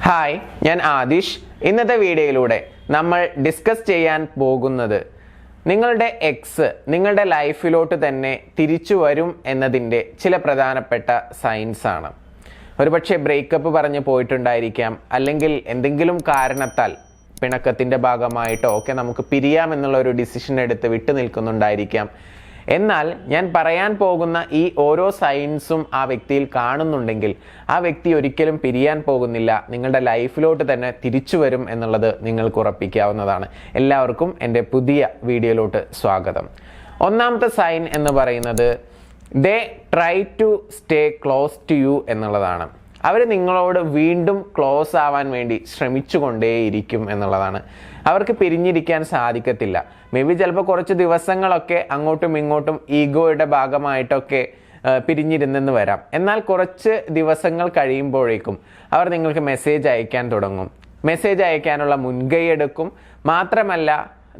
Hi, ഞാൻ ആദിഷ്. ഇന്നത്തെ വീഡിയോയിലൂടെ നമ്മൾ ഡിസ്കസ് ചെയ്യാൻ പോകുന്നത് നിങ്ങളുടെ എക്സ് നിങ്ങളുടെ ലൈഫിലോട്ട് തന്നെ തിരിച്ചു വരും എന്നതിൻ്റെ ചില പ്രധാനപ്പെട്ട സൈൻസ് ആണ്. ഒരുപക്ഷെ ബ്രേക്കപ്പ് പറഞ്ഞ് പോയിട്ടുണ്ടായിരിക്കാം, അല്ലെങ്കിൽ എന്തെങ്കിലും കാരണത്താൽ പിണക്കത്തിൻ്റെ ഭാഗമായിട്ടോ ഒക്കെ നമുക്ക് പിരിയാമെന്നുള്ള ഒരു ഡിസിഷൻ എടുത്ത് വിട്ടു നിൽക്കുന്നുണ്ടായിരിക്കാം. എന്നാൽ ഞാൻ പറയാൻ പോകുന്ന ഈ ഓരോ സൈൻസും ആ വ്യക്തിയിൽ കാണുന്നുണ്ടെങ്കിൽ ആ വ്യക്തി ഒരിക്കലും പിരിയാൻ പോകുന്നില്ല, നിങ്ങളുടെ ലൈഫിലോട്ട് തന്നെ തിരിച്ചു വരും എന്നുള്ളത് നിങ്ങൾക്ക് ഉറപ്പിക്കാവുന്നതാണ്. എല്ലാവർക്കും എൻ്റെ പുതിയ വീഡിയോയിലോട്ട് സ്വാഗതം. ഒന്നാമത്തെ സൈൻ എന്ന് പറയുന്നത് they try to stay close to you എന്നുള്ളതാണ്. അവർ നിങ്ങളോട് വീണ്ടും ക്ലോസ് ആവാൻ വേണ്ടി ശ്രമിച്ചുകൊണ്ടേയിരിക്കും എന്നുള്ളതാണ്. അവർക്ക് പിരിഞ്ഞിരിക്കാൻ സാധിക്കത്തില്ല. മേ ബി ചിലപ്പോൾ കുറച്ച് ദിവസങ്ങളൊക്കെ അങ്ങോട്ടും ഇങ്ങോട്ടും ഈഗോയുടെ ഭാഗമായിട്ടൊക്കെ പിരിഞ്ഞിരുന്നെന്ന് വരാം. എന്നാൽ കുറച്ച് ദിവസങ്ങൾ കഴിയുമ്പോഴേക്കും അവർ നിങ്ങൾക്ക് മെസ്സേജ് അയക്കാൻ തുടങ്ങും. മെസ്സേജ് അയക്കാനുള്ള മുൻകൈ എടുക്കും. മാത്രമല്ല,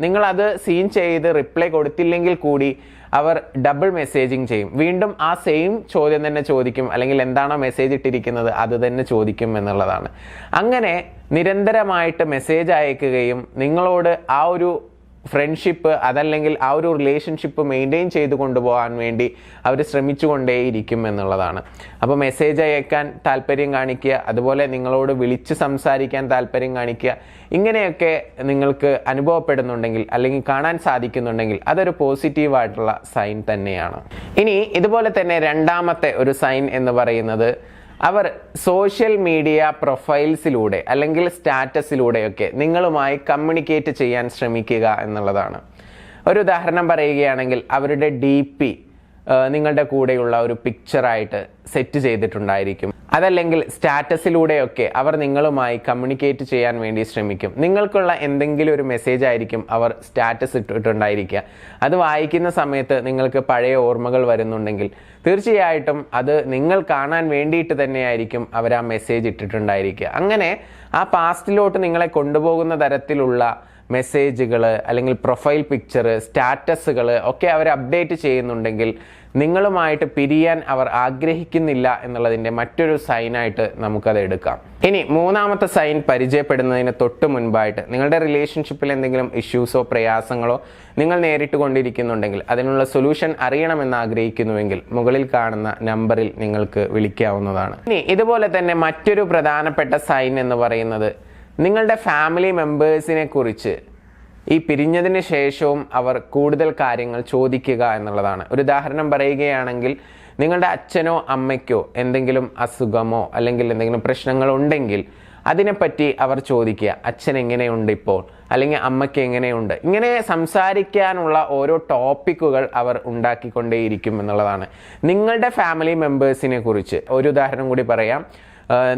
നിങ്ങളത് സീൻ ചെയ്ത് റിപ്ലൈ കൊടുത്തില്ലെങ്കിൽ കൂടി അവർ ഡബിൾ മെസ്സേജിങ് ചെയ്യും. വീണ്ടും ആ സെയിം ചോദ്യം തന്നെ ചോദിക്കും, അല്ലെങ്കിൽ എന്താണോ മെസ്സേജ് ഇട്ടിരിക്കുന്നത് അത് തന്നെ ചോദിക്കും എന്നുള്ളതാണ്. അങ്ങനെ നിരന്തരമായിട്ട് മെസ്സേജ് അയക്കുകയും നിങ്ങളോട് ആ ഒരു ഫ്രണ്ട്ഷിപ്പ് അതല്ലെങ്കിൽ ആ ഒരു റിലേഷൻഷിപ്പ് മെയിൻറ്റെയിൻ ചെയ്ത് കൊണ്ടുപോകാൻ വേണ്ടി അവർ ശ്രമിച്ചുകൊണ്ടേയിരിക്കും എന്നുള്ളതാണ്. അപ്പോൾ മെസ്സേജ് അയക്കാൻ താല്പര്യം കാണിക്കുക, അതുപോലെ നിങ്ങളോട് വിളിച്ച് സംസാരിക്കാൻ താല്പര്യം കാണിക്കുക, ഇങ്ങനെയൊക്കെ നിങ്ങൾക്ക് അനുഭവപ്പെടുന്നുണ്ടെങ്കിൽ അല്ലെങ്കിൽ കാണാൻ സാധിക്കുന്നുണ്ടെങ്കിൽ അതൊരു പോസിറ്റീവായിട്ടുള്ള സൈൻ തന്നെയാണ്. ഇനി ഇതുപോലെ തന്നെ രണ്ടാമത്തെ ഒരു സൈൻ എന്ന് പറയുന്നത് അവർ സോഷ്യൽ മീഡിയ പ്രൊഫൈൽസിലൂടെ അല്ലെങ്കിൽ സ്റ്റാറ്റസിലൂടെയൊക്കെ നിങ്ങളുമായി കമ്മ്യൂണിക്കേറ്റ് ചെയ്യാൻ ശ്രമിക്കുക എന്നുള്ളതാണ്. ഒരു ഉദാഹരണം പറയുകയാണെങ്കിൽ അവരുടെ DP നിങ്ങളുടെ കൂടെയുള്ള ഒരു പിക്ചറായിട്ട് സെറ്റ് ചെയ്തിട്ടുണ്ടായിരിക്കും. അതല്ലെങ്കിൽ സ്റ്റാറ്റസിലൂടെയൊക്കെ അവർ നിങ്ങളുമായി കമ്മ്യൂണിക്കേറ്റ് ചെയ്യാൻ വേണ്ടി ശ്രമിക്കും. നിങ്ങൾക്കുള്ള എന്തെങ്കിലും ഒരു മെസ്സേജ് ആയിരിക്കും അവർ സ്റ്റാറ്റസ് ഇട്ടിട്ടുണ്ടായിരിക്കുക. അത് വായിക്കുന്ന സമയത്ത് നിങ്ങൾക്ക് പഴയ ഓർമ്മകൾ വരുന്നുണ്ടെങ്കിൽ തീർച്ചയായിട്ടും അത് നിങ്ങൾ കാണാൻ വേണ്ടിയിട്ട് തന്നെയായിരിക്കും അവർ ആ മെസ്സേജ് ഇട്ടിട്ടുണ്ടായിരിക്കുക. അങ്ങനെ ആ പാസ്റ്റിലോട്ട് നിങ്ങളെ കൊണ്ടുപോകുന്ന തരത്തിലുള്ള മെസ്സേജുകൾ അല്ലെങ്കിൽ പ്രൊഫൈൽ പിക്ചർ, സ്റ്റാറ്റസുകൾ ഒക്കെ അവർ അപ്ഡേറ്റ് ചെയ്യുന്നുണ്ടെങ്കിൽ നിങ്ങളുമായിട്ട് പിരിയാൻ അവർ ആഗ്രഹിക്കുന്നില്ല എന്നുള്ളതിൻ്റെ മറ്റൊരു സൈനായിട്ട് നമുക്കത് എടുക്കാം. ഇനി മൂന്നാമത്തെ സൈൻ പരിചയപ്പെടുന്നതിന് തൊട്ട് മുൻപായിട്ട് നിങ്ങളുടെ റിലേഷൻഷിപ്പിൽ എന്തെങ്കിലും ഇഷ്യൂസോ പ്രയാസങ്ങളോ നിങ്ങൾ നേരിട്ട് കൊണ്ടിരിക്കുന്നുണ്ടെങ്കിൽ അതിനുള്ള സൊല്യൂഷൻ അറിയണമെന്ന് ആഗ്രഹിക്കുന്നുവെങ്കിൽ മുകളിൽ കാണുന്ന നമ്പറിൽ നിങ്ങൾക്ക് വിളിക്കാവുന്നതാണ്. ഇനി ഇതുപോലെ തന്നെ മറ്റൊരു പ്രധാനപ്പെട്ട സൈൻ എന്ന് പറയുന്നത് നിങ്ങളുടെ ഫാമിലി മെമ്പേഴ്സിനെ കുറിച്ച് ഈ പിരിഞ്ഞതിന് ശേഷവും അവർ കൂടുതൽ കാര്യങ്ങൾ ചോദിക്കുക എന്നുള്ളതാണ്. ഒരു ഉദാഹരണം പറയുകയാണെങ്കിൽ നിങ്ങളുടെ അച്ഛനോ അമ്മയ്ക്കോ എന്തെങ്കിലും അസുഖമോ അല്ലെങ്കിൽ എന്തെങ്കിലും പ്രശ്നങ്ങളുണ്ടെങ്കിൽ അതിനെപ്പറ്റി അവർ ചോദിക്കുക. അച്ഛൻ എങ്ങനെയുണ്ട് ഇപ്പോൾ, അല്ലെങ്കിൽ അമ്മയ്ക്ക് എങ്ങനെയുണ്ട്, ഇങ്ങനെ സംസാരിക്കാനുള്ള ഓരോ ടോപ്പിക്കുകൾ അവർ ഉണ്ടാക്കിക്കൊണ്ടേയിരിക്കും എന്നുള്ളതാണ്. നിങ്ങളുടെ ഫാമിലി മെമ്പേഴ്സിനെ കുറിച്ച് ഒരു ഉദാഹരണം കൂടി പറയാം.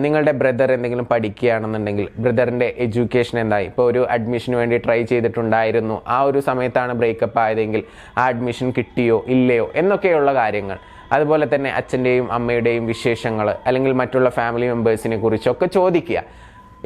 നിങ്ങളുടെ ബ്രദർ എന്തെങ്കിലും പഠിക്കുകയാണെന്നുണ്ടെങ്കിൽ ബ്രദറിൻ്റെ എഡ്യൂക്കേഷൻ എന്തായി, ഇപ്പോൾ ഒരു അഡ്മിഷന് വേണ്ടി ട്രൈ ചെയ്തിട്ടുണ്ടായിരുന്നു, ആ ഒരു സമയത്താണ് ബ്രേക്കപ്പ് ആയതെങ്കിൽ ആ അഡ്മിഷൻ കിട്ടിയോ ഇല്ലയോ എന്നൊക്കെയുള്ള കാര്യങ്ങൾ. അതുപോലെ തന്നെ അച്ഛൻ്റെയും അമ്മയുടെയും വിശേഷങ്ങൾ അല്ലെങ്കിൽ മറ്റുള്ള ഫാമിലി മെമ്പേഴ്സിനെ കുറിച്ചൊക്കെ ചോദിക്കുക.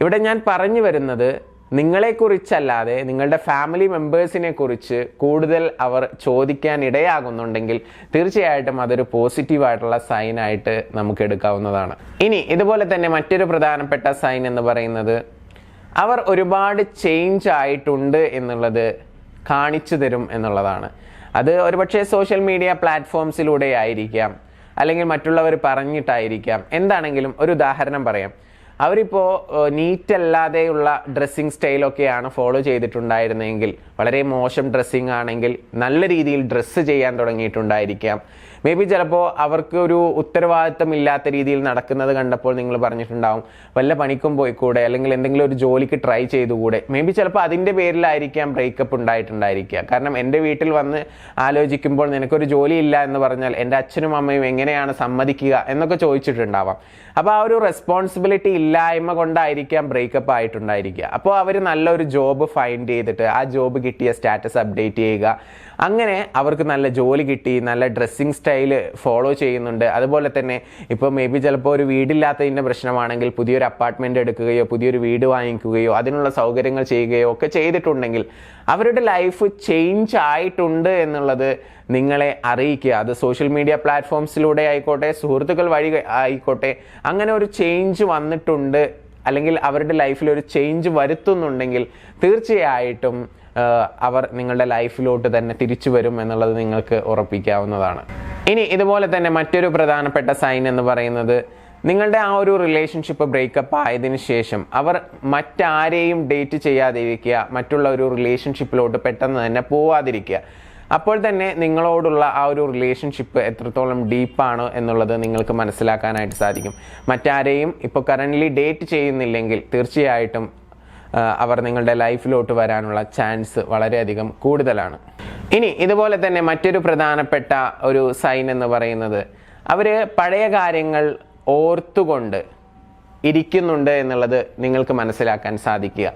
ഇവിടെ ഞാൻ പറഞ്ഞു വരുന്നത് നിങ്ങളെക്കുറിച്ചല്ലാതെ നിങ്ങളുടെ ഫാമിലി മെമ്പേഴ്സിനെ കുറിച്ച് കൂടുതൽ അവർ ചോദിക്കാൻ ഇടയാകുന്നുണ്ടെങ്കിൽ തീർച്ചയായിട്ടും അതൊരു പോസിറ്റീവായിട്ടുള്ള സൈനായിട്ട് നമുക്ക് എടുക്കാവുന്നതാണ്. ഇനി ഇതുപോലെ തന്നെ മറ്റൊരു പ്രധാനപ്പെട്ട സൈൻ എന്ന് പറയുന്നത് അവർ ഒരുപാട് ചേഞ്ച് ആയിട്ടുണ്ട് എന്നുള്ളത് കാണിച്ചു തരും എന്നുള്ളതാണ്. അത് ഒരുപക്ഷെ സോഷ്യൽ മീഡിയ പ്ലാറ്റ്ഫോംസിലൂടെ ആയിരിക്കാം, അല്ലെങ്കിൽ മറ്റുള്ളവർ പറഞ്ഞിട്ടായിരിക്കാം. എന്താണെങ്കിലും ഒരു ഉദാഹരണം പറയാം. അവരിപ്പോൾ നീറ്റല്ലാതെയുള്ള ഡ്രസ്സിങ് സ്റ്റൈലൊക്കെയാണ് ഫോളോ ചെയ്തിട്ടുണ്ടായിരുന്നെങ്കിൽ, വളരെ മോശം ഡ്രസ്സിങ് ആണെങ്കിൽ നല്ല രീതിയിൽ ഡ്രസ്സ് ചെയ്യാൻ തുടങ്ങിയിട്ടുണ്ടായിരിക്കാം. മേ ബി ചിലപ്പോൾ അവർക്ക് ഒരു ഉത്തരവാദിത്തം ഇല്ലാത്ത രീതിയിൽ നടക്കുന്നത് കണ്ടപ്പോൾ നിങ്ങൾ പറഞ്ഞിട്ടുണ്ടാവും വല്ല പണിക്കും പോയിക്കൂടെ, അല്ലെങ്കിൽ എന്തെങ്കിലും ഒരു ജോലിക്ക് ട്രൈ ചെയ്തുകൂടെ. മേ ബി ചിലപ്പോൾ അതിൻ്റെ പേരിലായിരിക്കാം ബ്രേക്കപ്പ് ഉണ്ടായിട്ടുണ്ടായിരിക്കുക. കാരണം എൻ്റെ വീട്ടിൽ വന്ന് ആലോചിക്കുമ്പോൾ നിനക്കൊരു ജോലി ഇല്ല എന്ന് പറഞ്ഞാൽ എൻ്റെ അച്ഛനും അമ്മയും എങ്ങനെയാണ് സമ്മതിക്കുക എന്നൊക്കെ ചോദിച്ചിട്ടുണ്ടാവാം. അപ്പോൾ ആ ഒരു റെസ്പോൺസിബിലിറ്റി ഇല്ലായ്മ കൊണ്ടായിരിക്കാം ബ്രേക്കപ്പ് ആയിട്ടുണ്ടായിരിക്കുക. അപ്പോൾ അവർ നല്ലൊരു ജോബ് ഫൈൻഡ് ചെയ്തിട്ട് ആ ജോബ് കിട്ടിയ സ്റ്റാറ്റസ് അപ്ഡേറ്റ് ചെയ്യുക. അങ്ങനെ അവർക്ക് നല്ല ജോലി കിട്ടി, നല്ല ഡ്രസ്സിങ് സ്റ്റൈല് ഫോളോ ചെയ്യുന്നുണ്ട്. അതുപോലെ തന്നെ ഇപ്പോൾ മേ ബി ചിലപ്പോൾ ഒരു വീടില്ലാത്തതിൻ്റെ പ്രശ്നമാണെങ്കിൽ പുതിയൊരു അപ്പാർട്ട്മെൻറ്റ് എടുക്കുകയോ പുതിയൊരു വീട് വാങ്ങിക്കുകയോ അതിനുള്ള സൗകര്യങ്ങൾ ചെയ്യുകയോ ഒക്കെ ചെയ്തിട്ടുണ്ടെങ്കിൽ അവരുടെ ലൈഫ് ചേഞ്ച് ആയിട്ടുണ്ട് എന്നുള്ളത് നിങ്ങളെ അറിയിക്കുക. അത് സോഷ്യൽ മീഡിയ പ്ലാറ്റ്ഫോംസിലൂടെ ആയിക്കോട്ടെ, സുഹൃത്തുക്കൾ വഴി ആയിക്കോട്ടെ, അങ്ങനെ ഒരു ചേഞ്ച് വന്നിട്ടുണ്ട് അല്ലെങ്കിൽ അവരുടെ ലൈഫിൽ ഒരു ചേഞ്ച് വരുത്തുന്നുണ്ടെങ്കിൽ തീർച്ചയായിട്ടും അവർ നിങ്ങളുടെ ലൈഫിലോട്ട് തന്നെ തിരിച്ചു വരും എന്നുള്ളത് നിങ്ങൾക്ക് ഉറപ്പിക്കാവുന്നതാണ്. ഇനി ഇതുപോലെ തന്നെ മറ്റൊരു പ്രധാനപ്പെട്ട സൈൻ എന്ന് പറയുന്നത്, നിങ്ങളുടെ ആ ഒരു റിലേഷൻഷിപ്പ് ബ്രേക്കപ്പ് ആയതിനു ശേഷം അവർ മറ്റാരെയും ഡേറ്റ് ചെയ്യാതിരിക്കുക, മറ്റുള്ള ഒരു റിലേഷൻഷിപ്പിലോട്ട് പെട്ടെന്ന് തന്നെ പോവാതിരിക്കുക. അപ്പോൾ തന്നെ നിങ്ങളോടുള്ള ആ ഒരു റിലേഷൻഷിപ്പ് എത്രത്തോളം ഡീപ്പാണ് എന്നുള്ളത് നിങ്ങൾക്ക് മനസ്സിലാക്കാനായിട്ട് സാധിക്കും. മറ്റാരെയും ഇപ്പോൾ കറൻ്റ്ലി ഡേറ്റ് ചെയ്യുന്നില്ലെങ്കിൽ തീർച്ചയായിട്ടും അവർ നിങ്ങളുടെ ലൈഫിലോട്ട് വരാനുള്ള ചാൻസ് വളരെയധികം കൂടുതലാണ്. ഇനി ഇതുപോലെ തന്നെ മറ്റൊരു പ്രധാനപ്പെട്ട ഒരു സൈൻ എന്ന് പറയുന്നത്, അവർ പഴയ കാര്യങ്ങൾ ഓർത്തുകൊണ്ട് ഇരിക്കുന്നുണ്ട് എന്നുള്ളത് നിങ്ങൾക്ക് മനസ്സിലാക്കാൻ സാധിക്കുക.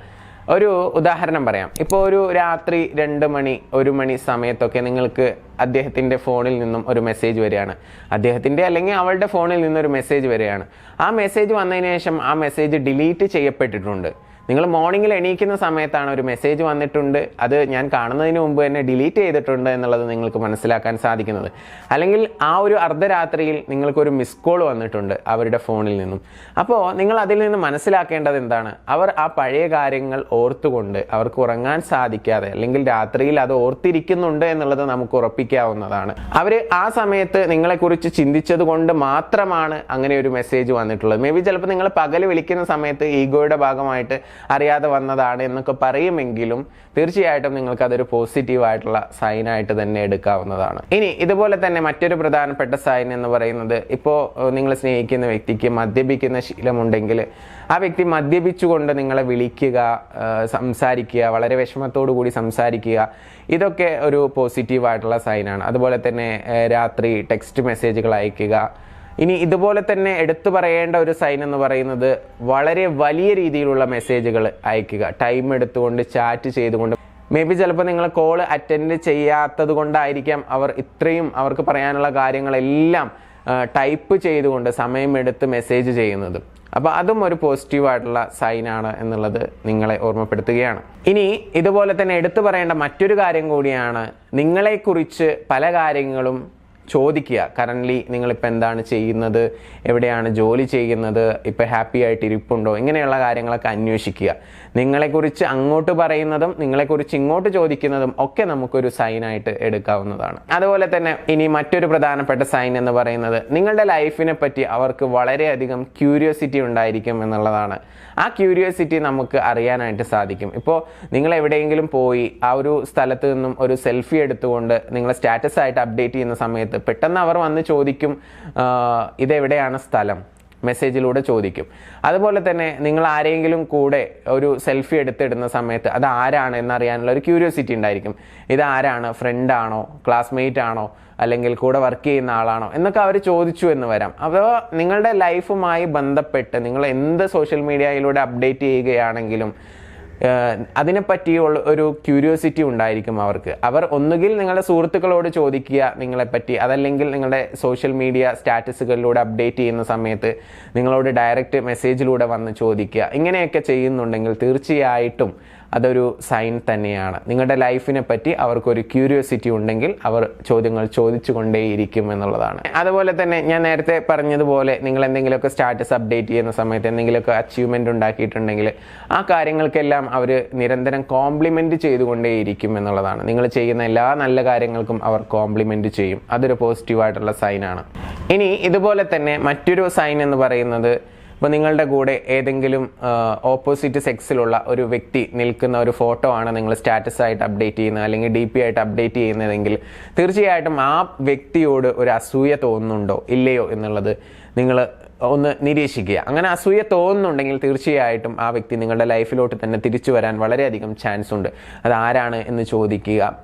ഒരു ഉദാഹരണം പറയാം. ഇപ്പോൾ ഒരു രാത്രി 2 മണി 1 മണി സമയത്തൊക്കെ നിങ്ങൾക്ക് അദ്ദേഹത്തിൻ്റെ ഫോണിൽ നിന്നും ഒരു മെസ്സേജ് വരികയാണ്, അദ്ദേഹത്തിൻ്റെ അല്ലെങ്കിൽ അവളുടെ ഫോണിൽ നിന്നൊരു മെസ്സേജ് വരികയാണ്. ആ മെസ്സേജ് വന്നതിന് ശേഷം ആ മെസ്സേജ് ഡിലീറ്റ് ചെയ്യപ്പെട്ടിട്ടുണ്ട്. നിങ്ങൾ മോർണിംഗിൽ എണീക്കുന്ന സമയത്താണ് ഒരു മെസ്സേജ് വന്നിട്ടുണ്ട്, അത് ഞാൻ കാണുന്നതിന് മുമ്പ് തന്നെ ഡിലീറ്റ് ചെയ്തിട്ടുണ്ട് എന്നുള്ളത് നിങ്ങൾക്ക് മനസ്സിലാക്കാൻ സാധിക്കുന്നത്. അല്ലെങ്കിൽ ആ ഒരു അർദ്ധരാത്രിയിൽ നിങ്ങൾക്കൊരു മിസ് കോൾ വന്നിട്ടുണ്ട് അവരുടെ ഫോണിൽ നിന്നും. അപ്പോൾ നിങ്ങൾ അതിൽ നിന്ന് മനസ്സിലാക്കേണ്ടത് എന്താണ്? അവർ ആ പഴയ കാര്യങ്ങൾ ഓർത്തുകൊണ്ട് അവർക്ക് ഉറങ്ങാൻ സാധിക്കാതെ അല്ലെങ്കിൽ രാത്രിയിൽ അത് ഓർത്തിരിക്കുന്നുണ്ട് എന്നുള്ളത് നമുക്ക് ഉറപ്പിക്കാവുന്നതാണ്. അവർ ആ സമയത്ത് നിങ്ങളെക്കുറിച്ച് ചിന്തിച്ചത് കൊണ്ട് മാത്രമാണ് അങ്ങനെ ഒരു മെസ്സേജ് വന്നിട്ടുള്ളത്. മേ ബി ചിലപ്പോൾ നിങ്ങൾ പകൽ വിളിക്കുന്ന സമയത്ത് ഈഗോയുടെ ഭാഗമായിട്ട് അറിയാതെ വന്നതാണ് എന്നൊക്കെ പറയുമെങ്കിലും തീർച്ചയായിട്ടും നിങ്ങൾക്ക് അതൊരു പോസിറ്റീവായിട്ടുള്ള സൈനായിട്ട് തന്നെ എടുക്കാവുന്നതാണ്. ഇനി ഇതുപോലെ തന്നെ മറ്റൊരു പ്രധാനപ്പെട്ട സൈൻ എന്ന് പറയുന്നത്, ഇപ്പോൾ നിങ്ങൾ സ്നേഹിക്കുന്ന വ്യക്തിക്ക് മദ്യപിക്കുന്ന ശീലമുണ്ടെങ്കിൽ ആ വ്യക്തി മദ്യപിച്ചുകൊണ്ട് നിങ്ങളെ വിളിക്കുക, സംസാരിക്കുക, വളരെ വിഷമത്തോടു കൂടി സംസാരിക്കുക, ഇതൊക്കെ ഒരു പോസിറ്റീവായിട്ടുള്ള സൈനാണ്. അതുപോലെ തന്നെ രാത്രി ടെക്സ്റ്റ് മെസ്സേജുകൾ അയക്കുക. ഇനി ഇതുപോലെ തന്നെ എടുത്തു പറയേണ്ട ഒരു സൈൻ എന്ന് പറയുന്നത്, വളരെ വലിയ രീതിയിലുള്ള മെസ്സേജുകൾ അയക്കുക, ടൈം എടുത്തുകൊണ്ട് ചാറ്റ് ചെയ്തുകൊണ്ട്. മേ ബി ചിലപ്പോൾ നിങ്ങൾ കോൾ അറ്റൻഡ് ചെയ്യാത്തത് കൊണ്ടായിരിക്കാം അവർ ഇത്രയും അവർക്ക് പറയാനുള്ള കാര്യങ്ങളെല്ലാം ടൈപ്പ് ചെയ്തുകൊണ്ട് സമയമെടുത്ത് മെസ്സേജ് ചെയ്യുന്നത്. അപ്പോൾ അതും ഒരു പോസിറ്റീവായിട്ടുള്ള സൈനാണ് എന്നുള്ളത് നിങ്ങളെ ഓർമ്മപ്പെടുത്തുകയാണ്. ഇനി ഇതുപോലെ തന്നെ എടുത്തു പറയേണ്ട മറ്റൊരു കാര്യം കൂടിയാണ്, നിങ്ങളെക്കുറിച്ച് പല കാര്യങ്ങളും ചോദിക്കുക. കറൻ്റ്ലി നിങ്ങളിപ്പോൾ എന്താണ് ചെയ്യുന്നത്, എവിടെയാണ് ജോലി ചെയ്യുന്നത്, ഇപ്പോൾ ഹാപ്പി ആയിട്ട് ഇരിപ്പുണ്ടോ, ഇങ്ങനെയുള്ള കാര്യങ്ങളൊക്കെ അന്വേഷിക്കുക. നിങ്ങളെക്കുറിച്ച് അങ്ങോട്ട് പറയുന്നതും നിങ്ങളെക്കുറിച്ച് ഇങ്ങോട്ട് ചോദിക്കുന്നതും ഒക്കെ നമുക്കൊരു സൈനായിട്ട് എടുക്കാവുന്നതാണ്. അതുപോലെ തന്നെ ഇനി മറ്റൊരു പ്രധാനപ്പെട്ട സൈൻ എന്ന് പറയുന്നത്, നിങ്ങളുടെ ലൈഫിനെ പറ്റി അവർക്ക് വളരെയധികം ക്യൂരിയോസിറ്റി ഉണ്ടായിരിക്കും എന്നുള്ളതാണ്. ആ ക്യൂരിയോസിറ്റി നമുക്ക് അറിയാനായിട്ട് സാധിക്കും. ഇപ്പോൾ നിങ്ങൾ എവിടെയെങ്കിലും പോയി ആ ഒരു സ്ഥലത്ത് നിന്നും ഒരു സെൽഫി എടുത്തുകൊണ്ട് നിങ്ങൾ സ്റ്റാറ്റസ് ആയിട്ട് അപ്ഡേറ്റ് ചെയ്യുന്ന സമയത്ത് പെട്ടെന്ന് അവർ വന്ന് ചോദിക്കും, ഇതെവിടെയാണ് സ്ഥലം, മെസ്സേജിലൂടെ ചോദിക്കും. അതുപോലെ തന്നെ നിങ്ങൾ ആരെങ്കിലും കൂടെ ഒരു സെൽഫി എടുത്തിടുന്ന സമയത്ത് അത് ആരാണ് എന്നറിയാനുള്ള ഒരു ക്യൂരിയോസിറ്റി ഉണ്ടായിരിക്കും. ഇത് ആരാണ്, ഫ്രണ്ടാണോ, ക്ലാസ്മേറ്റ് ആണോ, അല്ലെങ്കിൽ കൂടെ വർക്ക് ചെയ്യുന്ന ആളാണോ എന്നൊക്കെ അവർ ചോദിച്ചു എന്ന് വരാം. അപ്പോൾ നിങ്ങളുടെ ലൈഫുമായി ബന്ധപ്പെട്ട് നിങ്ങൾ എന്ത് സോഷ്യൽ മീഡിയയിലൂടെ അപ്ഡേറ്റ് ചെയ്യുകയാണെങ്കിലും അതിനെപ്പറ്റിയുള്ള ഒരു ക്യൂരിയോസിറ്റി ഉണ്ടായിരിക്കും അവർക്ക്. അവർ ഒന്നുകിൽ നിങ്ങളുടെ സുഹൃത്തുക്കളോട് ചോദിക്കുക നിങ്ങളെപ്പറ്റി, അതല്ലെങ്കിൽ നിങ്ങളുടെ സോഷ്യൽ മീഡിയ സ്റ്റാറ്റസുകളിലൂടെ അപ്ഡേറ്റ് ചെയ്യുന്ന സമയത്ത് നിങ്ങളോട് ഡയറക്റ്റ് മെസ്സേജിലൂടെ വന്ന് ചോദിക്കുക. ഇങ്ങനെയൊക്കെ ചെയ്യുന്നുണ്ടെങ്കിൽ തീർച്ചയായിട്ടും അതൊരു സൈൻ തന്നെയാണ്. നിങ്ങളുടെ ലൈഫിനെ പറ്റി അവർക്കൊരു ക്യൂരിയോസിറ്റി ഉണ്ടെങ്കിൽ അവർ ചോദ്യങ്ങൾ ചോദിച്ചു കൊണ്ടേയിരിക്കും എന്നുള്ളതാണ്. അതുപോലെ തന്നെ ഞാൻ നേരത്തെ പറഞ്ഞതുപോലെ നിങ്ങൾ എന്തെങ്കിലുമൊക്കെ സ്റ്റാറ്റസ് അപ്ഡേറ്റ് ചെയ്യുന്ന സമയത്ത് എന്തെങ്കിലുമൊക്കെ അച്ചീവ്മെൻ്റ് ഉണ്ടാക്കിയിട്ടുണ്ടെങ്കിൽ ആ കാര്യങ്ങൾക്കെല്ലാം അവർ നിരന്തരം കോംപ്ലിമെൻറ്റ് ചെയ്തുകൊണ്ടേയിരിക്കും എന്നുള്ളതാണ്. നിങ്ങൾ ചെയ്യുന്ന എല്ലാ നല്ല കാര്യങ്ങൾക്കും അവർ കോംപ്ലിമെൻറ്റ് ചെയ്യും. അതൊരു പോസിറ്റീവായിട്ടുള്ള സൈനാണ്. ഇനി ഇതുപോലെ തന്നെ മറ്റൊരു സൈൻ എന്ന് പറയുന്നത്, ഇപ്പോൾ നിങ്ങളുടെ കൂടെ ഏതെങ്കിലും ഓപ്പോസിറ്റ് സെക്സിലുള്ള ഒരു വ്യക്തി നിൽക്കുന്ന ഒരു ഫോട്ടോ ആണ് നിങ്ങൾ സ്റ്റാറ്റസ് ആയിട്ട് അപ്ഡേറ്റ് ചെയ്യുന്നത് അല്ലെങ്കിൽ DP ആയിട്ട് അപ്ഡേറ്റ് ചെയ്യുന്നതെങ്കിൽ തീർച്ചയായിട്ടും ആ വ്യക്തിയോട് ഒരു അസൂയ തോന്നുന്നുണ്ടോ ഇല്ലയോ എന്നുള്ളത് നിങ്ങൾ ഒന്ന് നിരീക്ഷിക്കുക. അങ്ങനെ അസൂയ തോന്നുന്നുണ്ടെങ്കിൽ തീർച്ചയായിട്ടും ആ വ്യക്തി നിങ്ങളുടെ ലൈഫിലോട്ട് തന്നെ തിരിച്ചു വരാൻ വളരെയധികം ചാൻസ് ഉണ്ട്. അത് ആരാണ് എന്ന് ചോദിക്കുക.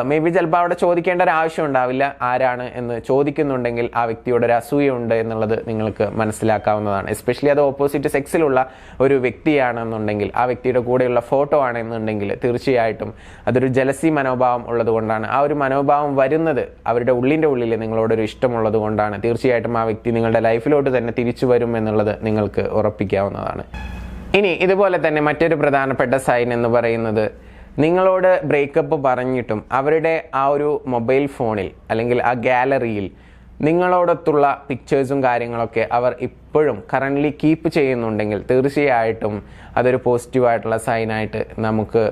മേ ബി ചിലപ്പോൾ അവിടെ ചോദിക്കേണ്ട ഒരു ആവശ്യം ഉണ്ടാവില്ല. ആരാണ് എന്ന് ചോദിക്കുന്നുണ്ടെങ്കിൽ ആ വ്യക്തിയോട് ഒരു അസൂയുണ്ട് എന്നുള്ളത് നിങ്ങൾക്ക് മനസ്സിലാക്കാവുന്നതാണ്. എസ്പെഷ്യലി അത് ഓപ്പോസിറ്റ് സെക്സിലുള്ള ഒരു വ്യക്തിയാണെന്നുണ്ടെങ്കിൽ, ആ വ്യക്തിയുടെ കൂടെയുള്ള ഫോട്ടോ ആണെന്നുണ്ടെങ്കിൽ തീർച്ചയായിട്ടും അതൊരു ജലസി മനോഭാവം ഉള്ളത് കൊണ്ടാണ്. ആ ഒരു മനോഭാവം വരുന്നത് അവരുടെ ഉള്ളിൻ്റെ ഉള്ളിൽ നിങ്ങളോടൊരു ഇഷ്ടമുള്ളത് കൊണ്ടാണ്. തീർച്ചയായിട്ടും ആ വ്യക്തി നിങ്ങളുടെ ലൈഫിലോട്ട് തന്നെ തിരിച്ചു വരും എന്നുള്ളത് നിങ്ങൾക്ക് ഉറപ്പിക്കാവുന്നതാണ്. ഇനി ഇതുപോലെ തന്നെ മറ്റൊരു പ്രധാനപ്പെട്ട സൈൻ എന്ന് പറയുന്നത്, നിങ്ങളോട് ബ്രേക്കപ്പ് പറഞ്ഞിട്ടും അവരുടെ ആ ഒരു മൊബൈൽ ഫോണിൽ അല്ലെങ്കിൽ ആ ഗാലറിയിൽ നിങ്ങളോടൊത്തുള്ള പിക്ചേഴ്സും കാര്യങ്ങളൊക്കെ അവർ ഇപ്പോഴും കറൻ്റ്ലി കീപ്പ് ചെയ്യുന്നുണ്ടെങ്കിൽ തീർച്ചയായിട്ടും അതൊരു പോസിറ്റീവായിട്ടുള്ള സൈനായിട്ട് നമുക്ക്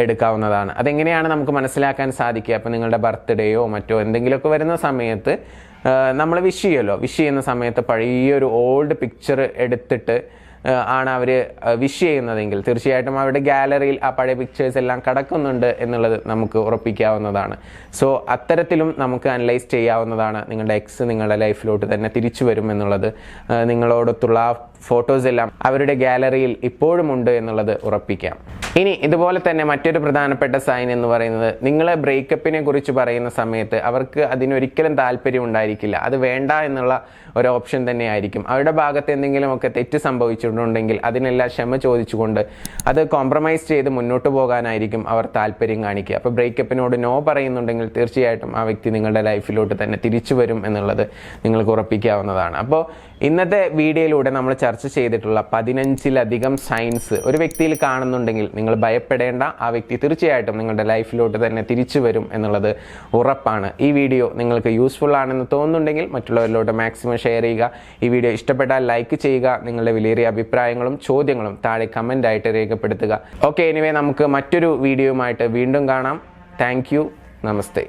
എടുക്കാവുന്നതാണ്. അതെങ്ങനെയാണ് നമുക്ക് മനസ്സിലാക്കാൻ സാധിക്കുക? അപ്പോൾ നിങ്ങളുടെ ബർത്ത്ഡേയോ മറ്റോ എന്തെങ്കിലുമൊക്കെ വരുന്ന സമയത്ത് നമ്മൾ വിഷ് ചെയ്യുന്ന സമയത്ത് പഴയൊരു ഓൾഡ് പിക്ചർ എടുത്തിട്ട് ആണ് അവർ വിഷ് ചെയ്യുന്നതെങ്കിൽ തീർച്ചയായിട്ടും അവരുടെ ഗാലറിയിൽ ആ പഴയ പിക്ചേഴ്സ് എല്ലാം കിടക്കുന്നുണ്ട് എന്നുള്ളത് നമുക്ക് ഉറപ്പിക്കാവുന്നതാണ്. സോ അത്തരത്തിലും നമുക്ക് അനലൈസ് ചെയ്യാവുന്നതാണ്. നിങ്ങളുടെ എക്സ് നിങ്ങളുടെ ലൈഫിലോട്ട് തന്നെ തിരിച്ചു വരും എന്നുള്ളത്, നിങ്ങളോടൊത്തുള്ള ആ ഫോട്ടോസ് എല്ലാം അവരുടെ ഗാലറിയിൽ ഇപ്പോഴും ഉണ്ട് എന്നുള്ളത് ഉറപ്പിക്കാം. ഇനി ഇതുപോലെ തന്നെ മറ്റൊരു പ്രധാനപ്പെട്ട സൈൻ എന്ന് പറയുന്നത്, നിങ്ങൾ ബ്രേക്കപ്പിനെ കുറിച്ച് പറയുന്ന സമയത്ത് അവർക്ക് അതിനൊരിക്കലും താല്പര്യം ഉണ്ടായിരിക്കില്ല. അത് വേണ്ട എന്നുള്ള ഒരു ഓപ്ഷൻ തന്നെയായിരിക്കും. അവരുടെ ഭാഗത്ത് എന്തെങ്കിലുമൊക്കെ തെറ്റ് സംഭവിച്ചിട്ടുണ്ടെങ്കിൽ അതിനെല്ലാം ക്ഷമ ചോദിച്ചുകൊണ്ട് അത് കോംപ്രമൈസ് ചെയ്ത് മുന്നോട്ട് പോകാനായിരിക്കും അവർ താല്പര്യം കാണിക്കുക. അപ്പോൾ ബ്രേക്കപ്പിനോട് നോ പറയുന്നുണ്ടെങ്കിൽ തീർച്ചയായിട്ടും ആ വ്യക്തി നിങ്ങളുടെ ലൈഫിലോട്ട് തന്നെ തിരിച്ചു വരും എന്നുള്ളത് നിങ്ങൾക്ക് ഉറപ്പിക്കാവുന്നതാണ്. അപ്പോൾ ഇന്നത്തെ വീഡിയോയിലൂടെ നമ്മൾ ചർച്ച ചെയ്തിട്ടുള്ള 15ലധികം സൈൻസ് ഒരു വ്യക്തിയിൽ കാണുന്നുണ്ടെങ്കിൽ നിങ്ങൾ ഭയപ്പെടേണ്ട. ആ വ്യക്തി തീർച്ചയായിട്ടും നിങ്ങളുടെ ലൈഫിലോട്ട് തന്നെ തിരിച്ചു വരും എന്നുള്ളത് ഉറപ്പാണ്. ഈ വീഡിയോ നിങ്ങൾക്ക് യൂസ്ഫുൾ ആണെന്ന് തോന്നുന്നുണ്ടെങ്കിൽ മറ്റുള്ളവരിലോട്ട് മാക്സിമം ഷെയർ ചെയ്യുക. ഈ വീഡിയോ ഇഷ്ടപ്പെട്ടാൽ ലൈക്ക് ചെയ്യുക. നിങ്ങളുടെ വിലയേറിയ അഭിപ്രായങ്ങളും ചോദ്യങ്ങളും താഴെ കമൻ്റ് ആയിട്ട് രേഖപ്പെടുത്തുക. ഓക്കെ, എനിവേ നമുക്ക് മറ്റൊരു വീഡിയോയുമായിട്ട് വീണ്ടും കാണാം. Thank you. നമസ്തേ.